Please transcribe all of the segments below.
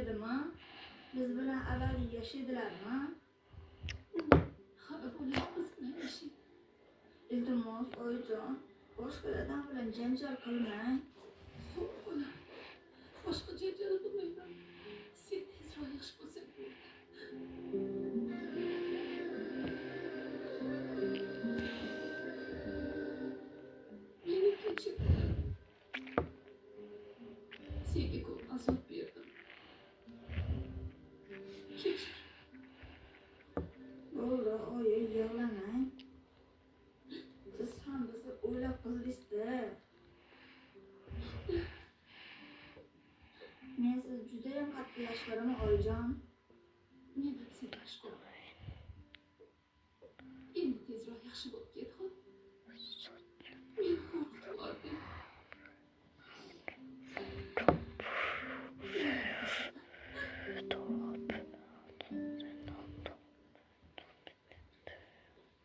edimi? Biz bilan abadiy yashaydilarmi? Hali bular biz bilan yashaydi. Iltimos, oyijon, boshqa odam bilan janjal qilmang. Ular boshqa janjal qilmayman. Sen tezroq yaxshi bo'lsang bo'ldi. Meni kechir. Senga ko'p azob berdim. Kechir. Bo'ldi, oyi, yig'lamang. Siz ham bizni o'ylab qildingiz-da. Men siz juda ham qattiq yashqiraman, oyijon. Mendan sen mashhur. Endi tezroq yaxshi bo'lib ket, xo'p? Meni qo'rqitib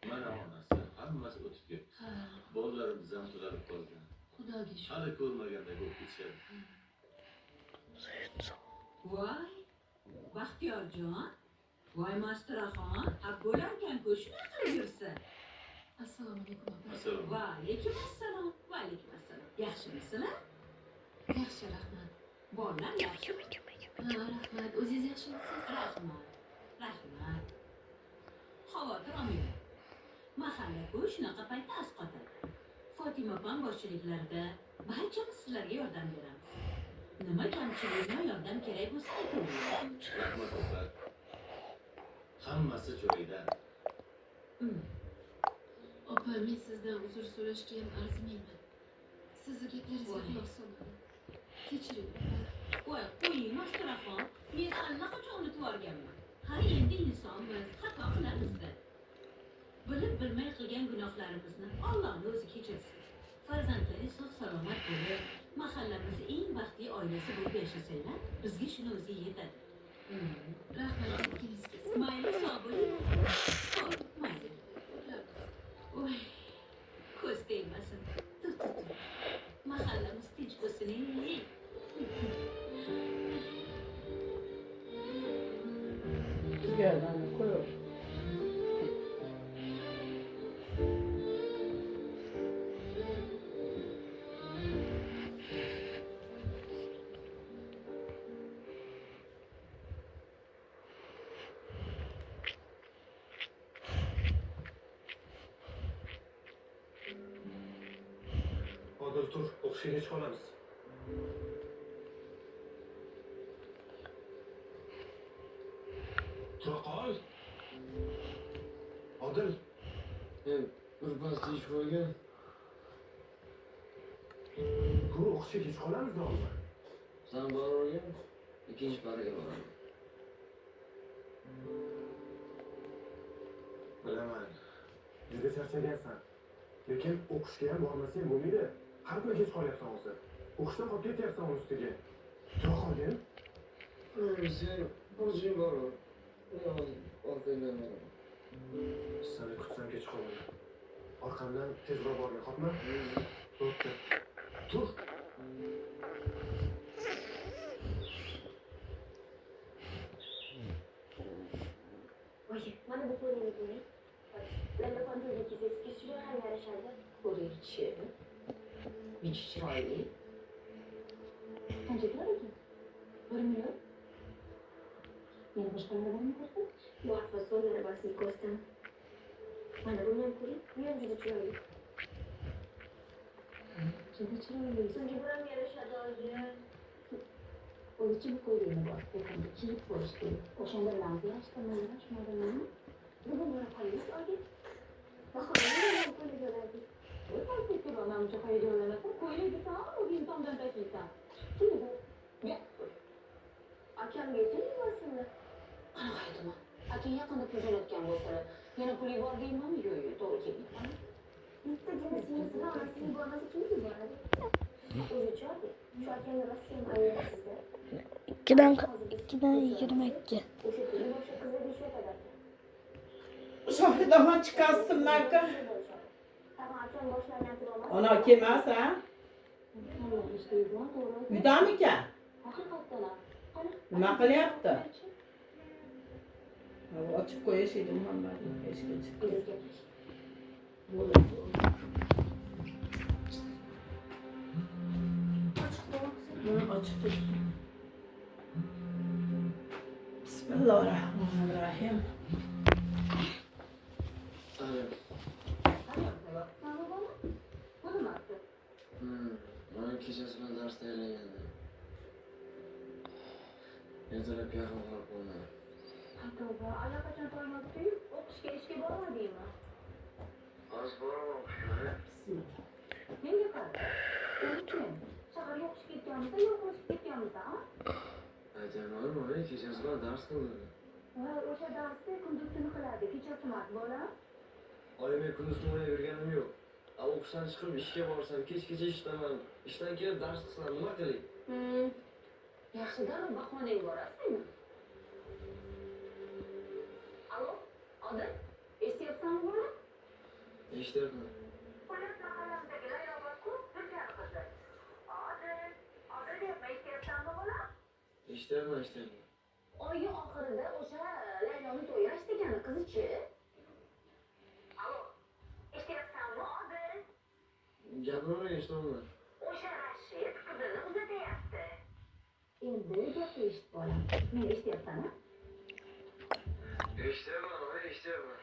Mana onasi, hammasi o'tib ketdi. Bolalarimiz ham tuzalib qolgan. Xudoga shukr. Hali ko'rmagandek bo'lib ketishadi. Voy, Baxtiyorjon, voy Masturaxon, bo'larkan-ku shunaqa qilib yursa. Assalomu alaykum opa. Masalan, Va alaykum assalom, va alaykum assalom. Yaxshimisizlar? Yaxshi, rahmat. Bolalar yaxshi. Rahmat. O'zingiz yaxshimisiz? Rahmat. Rahmat. Xavotir olmang. Mahalla-ku shunaqa paytda asqotadi. Fotima opam boshchiliklarida barchamiz sizlarga yordam beramiz. Nima kamchilikmi yordam kerak bo'lsa aytavering. rahmat opa. Hammasi joyida. Opa, men sizdan uzr so'rashga ham arzimayman. Sizni gaplaringizga Voy. quloq solmadim. Kechiring. Voy, qo'ying Masturaxon. Men allaqachon unutib yuborganman. Ha, endi insonmiz, xato qilamiz-da. Bilib bilmay qilgan gunohlarimizni Allohning o'zi kechirsin. Farzandlaringiz sog' salomat bo'lib, mahallamizni eng baxtli oilasi bo'lib yashasanglar, bizga shuni o'zi yetadi. Rahmat, kelingizga. Mayli, sog' bo'ling. Ho'p, mayli. Voy, ko'z tegmasin. Tur. Mahallamiz tinch bo'lsin-ey. Tugallarni qo'yib. Odil tur, o'qishga kech qolamiz. Tura qol. Odil, Birpas ish qo'ygan. tur o'qishga kech qolamiz da Sen boravergan, ikkinchi paraga boraman. Bilaman. Juda charchagansan. Lekin o'qishga ham bormasang bo'lmaydi. Har kuni kech qolyapsan o'zi. O'qishdan qolib ketyapsan uni ustiga. Tura qolgin. Sen o'zing boraver. Orqangdan boraman. Seni kutsam kech qolmayman. Orqamdan tezroq borgin, xo'pmi? Bo'pti. Tur. Oye, mana bu qo'lini ko'ring. Ularda kontrolga kelsangiz juda ham yarashadi. Qo'lingchi. Bichi chiroyli. Qancha turar ekan? 1 million. Yana boshqa nimalarni ko'rsin? Bu atmosfer narabasini ko'rsam. Mana buni ham ko'ring. Bu ham juda chiroyli. Juda chiroyli. Sizga bu ham yarashadi, oyi. O'zicha bu qo'lini bor. Yaqinda kiyib ko'rish kerak. O'shanda bilan yaxshi tomonlari shunaqami? Bugun bora qolamiz, oyi. Bahorda ham qo'lga olardik. Voy, qaytib kelman, uncha hayajonlanasan. Qo'ylik desam, o'zing tomdan tashlaysan. Kim bu? Akamga aytmayapsizmi? Qanaqa aytaman? Akang yaqinda pul jo'natgan bo'lsa, yana pul yubordingmi? Yo'q, to'g'ri kelmayapman. Bittagina singlisi va onasiga yubormasa kim yuboradi? O'zicha shu akamni Rossiyani aytyapsizda. ikkidan 22. O'sha pulni boshqa qizlarga ishlatadi. Shohidaxon chiqarsinlarka. Tag'in akam boshlardan turolmas. Ona kelmas, ha? Hamma ishda yurgan to'g'ri. Uydamikan? Haqiqatdan ham. Nima qilyapti? Ochib qo'yish edi Muhammadning eshigi chiqdi. Ochib turibdi. Bismillahirrahmanirrahim. Mana kechasi bilan dars tayyorlagandim. Ertalab yaqin qolib qolmadim. Tavba, allaqachon tolmabdi-yu, o'qishga ishga bormadingmi? Hozir boraman o'qishga. Menga qara. O'zing shaharga o'qishga ketganmisan yo o'qishga ketganmisan, a? Aytamadim, mana kechasi bilan dars qildim. Va o'sha darsda kunduz tuni qiladi, kechasi emas, bolam. Oyim kunduz kuni o'ynayverganim yo'q. O'qishdan chiqib ishga borsam, kechgacha ishlaman. Ishdan kelib dars qilsam nima qilay? Yaxshidan bahonang borasizmi? Alo, Odil, eshityapsanmi bolam? Eshityapman. Qo'yib mahallamdagilar yolg'on-ku, Zulfiya qizi. Odil deyapman, eshityapsanmi bolam? Eshityapman. Oyi oxirida o'sha Layloni to'yi ashtagan qizichi. Alo, eshityapsanmi Odil? Gapirmang, eshitaman. O'sha Rashid qizini uzatyapti. Endi gapni eshit bolam. Meni eshityapsan-a? Eshityapman.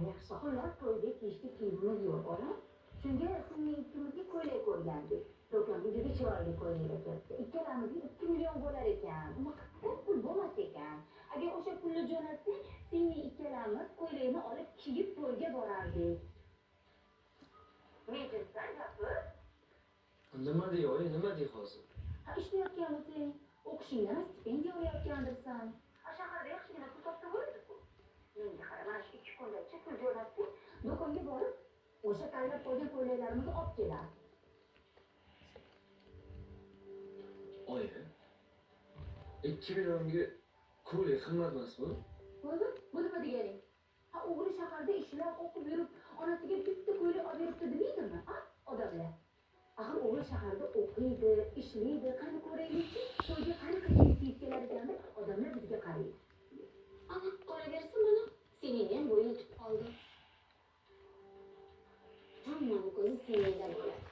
Yaxshi, xullas to'yga kiyishga kiyimimiz yo'q bolam. Shunga sizning ikkimizga ko'ylak ko'rgandik. Do'konga juda chiroyli ko'ylak ketdi. Ikkalamizga 2 million bo'lar ekan. Unaqa pul bo'lmas ekan. Agar o'sha pulni jo'natsang, senga ikkalamiz ko'ylakni olib kiyib to'yga borardik. Menimcha gapir. Nima dey, oyi, nima dey hozir? Ishlayotganmisan, o'qishingdan stipendiya olayotgandirsan. Shaharda yaxshigina pul topsa bo'ladi-ku. Menga qara, mana shu 2 kungacha pul jo'natsang, do'konga borib, o'sha tanlab qo'ygan ko'ylaklarimizni olib kelamiz. Oyi, 2 millionga ko'ylak qimmat emasmi? Bo'ldi, bu nima deganing? O'g'li shaharda ishlab, o'qib yurib, onasiga bitta ko'ylak olib beribdi demaydimi? Odamlar. Axir o'g'li shaharda o'qiydi, ishlaydi, qani ko'raylikchi, to'yga qanaqa kiyib kelar ekan deb odamlar bizga qaraydi. Ana, qolaversin mana, sening ham bo'ying yetib qoldi. Hammani ko'zi seningda bo'ladi.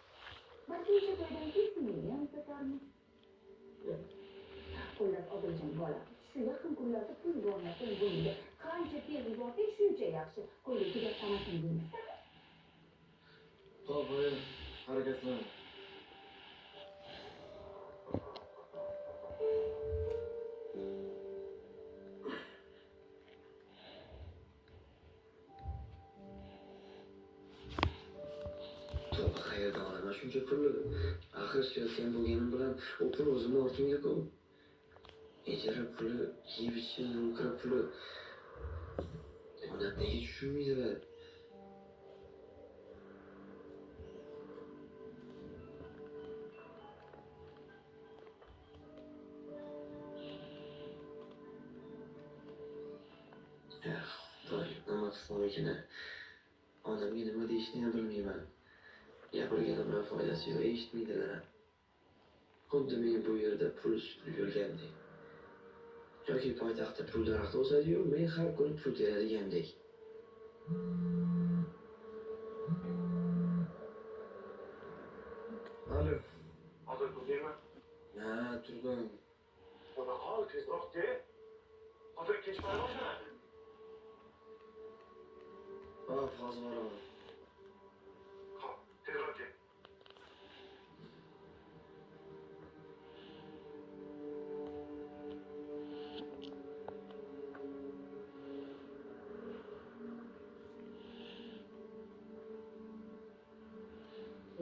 Balki o'sha to'ydan keyin senga ham sotarmiz. Xullas, Odiljon bola, shu yaqin kunlarda pul bo'lmasa bo'lmaydi. Qancha tez yuborsang shuncha yaxshi. Ko'ylak tugatamasin deymiz. Xo'p, oyi, harakat qilaman. Qayerdan olaman shuncha pulni? Axir ishlayotgan bo'lganim bilan u pul o'zimni ortimga qo'yib. Ijara puli, yeb-ichishim, kira puli. Odam nega tushunmaydilar? Xudoy, nima qilsam ekan? Onamga nima deyishni ham bilmayman. Gapirganimdan foydasi yo'q, eshitmaydilar. Xuddi men bu yerda pul sutib yurgandek. Yoki poytaxtda pul daraxti o'sadi-yu, men har kuni pul teradigandek. Alo. Hozir turdingmi? Ha, turdim. Uni qol tezroq de. Hozir kech qolib boshlanadi. Hop, hozir boraman. Xo'p, tezroq de.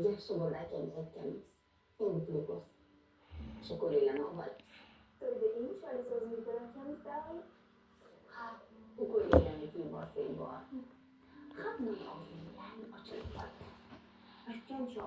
Yaxshi bo'ldi akang aytganimiz. Endi pul bo'lsin. O'sha ko'ylaklarni olib. To'yda eng chiroyli so'zingiz bilan akamiz-da. Ha, bu ko'ylaklarni kiyib olsang bor. Hamma og'zingdan ochilib qoldi. Aytgancha